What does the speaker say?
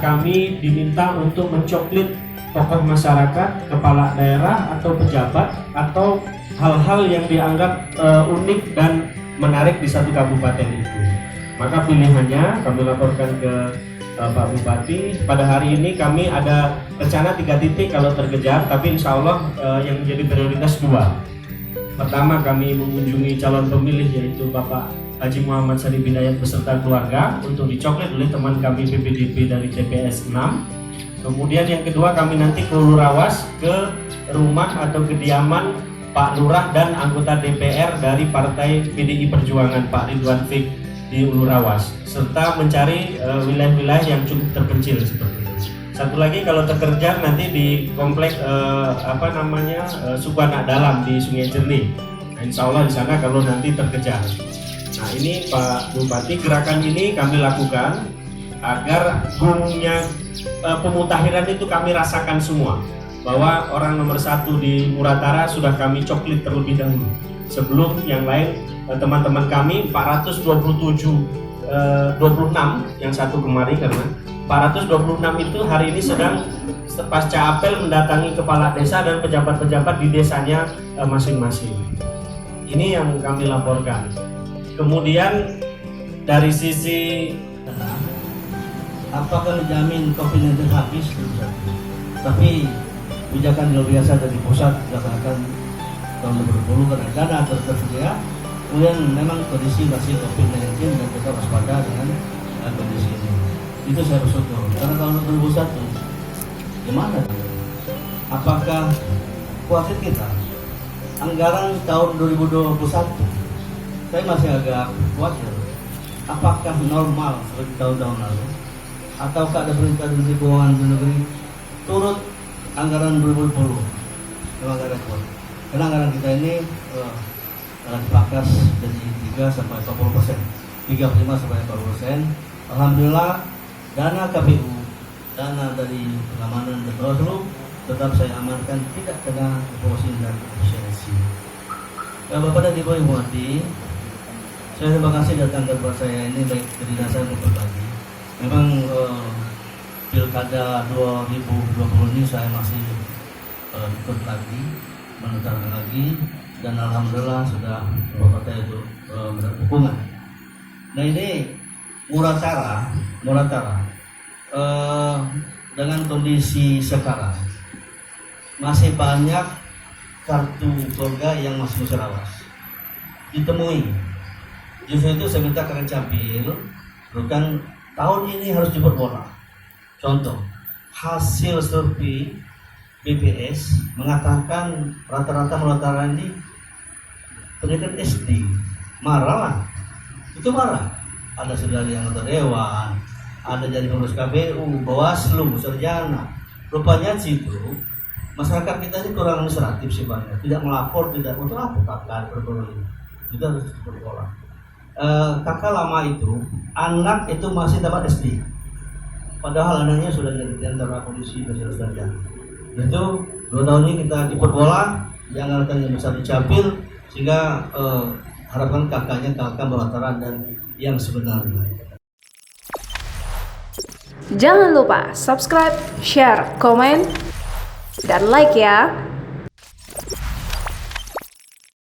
kami diminta untuk mencoklit tokoh masyarakat, kepala daerah atau pejabat atau hal-hal yang dianggap unik dan menarik di satu kabupaten itu. Maka pilihannya kami laporkan ke Pak Bupati. Pada hari ini kami ada rencana 3 titik kalau terkejar, tapi insya Allah yang menjadi prioritas 2. Pertama, kami mengunjungi calon pemilih yaitu Bapak Haji Muhammad Sari Bidayat beserta keluarga untuk dicoklit oleh teman kami PPDP dari TPS 6. Kemudian yang kedua, kami nanti ke Ulurawas, ke rumah atau kediaman Pak Lurah dan anggota DPR dari Partai PDI Perjuangan Pak Ridwan Fik di Ulurawas, serta mencari wilayah-wilayah yang cukup terpencil seperti itu. Satu lagi kalau terkejar nanti di komplek Suku Anak Dalam di Sungai Jernih. Nah, insya Allah di sana kalau nanti terkejar. Nah ini Pak Bupati, gerakan ini kami lakukan agar gongnya pemutahiran itu kami rasakan semua, bahwa orang nomor 1 di Muratara sudah kami coklit terlebih dahulu sebelum yang lain. Teman-teman kami 426 yang satu kemarin, karena 426 itu hari ini sedang pasca apel mendatangi kepala desa dan pejabat-pejabat di desanya masing-masing. Ini yang kami laporkan. Kemudian dari sisi apakah dijamin COVID-19 habis? Tapi kebijakan luar biasa dari pusat berdasarkan tahun 2020 karena dana tersedia. Kemudian memang kondisi masih COVID-19 dan kita waspada dengan kondisi ini. Itu saya bersyukur. Karena tahun 2021 gimana? Apakah khawatir kita? Anggaran tahun 2021 saya masih agak khawatir. Apakah normal seperti tahun-tahun lalu? Ataukah ada perintah Menteri Keuangan Negeri turut anggaran 2020? Memang agak kuat. Karena anggaran kita ini dipangkas dari 3 sampai 40%, 35 sampai 40%. Alhamdulillah dana KPU, dana dari pengamanan dan Bawaslu tetap saya amankan, tidak kena korupsi dan efisiensi. Bapak dan Ibu yang hormati, saya terima kasih datang ke tempat saya ini baik kedinasan maupun berbagi. Memang pilkada 2020 ini saya masih ikut lagi, menentukan lagi, dan alhamdulillah sudah beberapa itu mendapat dukungan. Nah ini Muratara dengan kondisi sekarang masih banyak kartu keluarga yang masih musyawarah ditemui. Justru itu saya minta kalian capil, bukan tahun ini harus diperbola. Contoh, hasil survei BPS mengatakan rata-rata Muratara ini pendidikan SD marah, itu marah. Ada sudah yang anggota dewan, ada jadi pengurus KPU, Bawaslu, sarjana. Rupanya situ masyarakat kita ini kurang administratif sebenarnya, tidak melapor, tidak untuk apa kakak berperan itu harus berpola. Kakak lama itu anak itu masih dapat SD, padahal anaknya sudah jadi antara kondisi dan sarjana. Itu 2 tahun ini kita diperbola, jangan yang besar dicapil, sehingga harapan kakak Muratara dan yang sebenarnya. Jangan lupa subscribe, share, komen, dan like ya.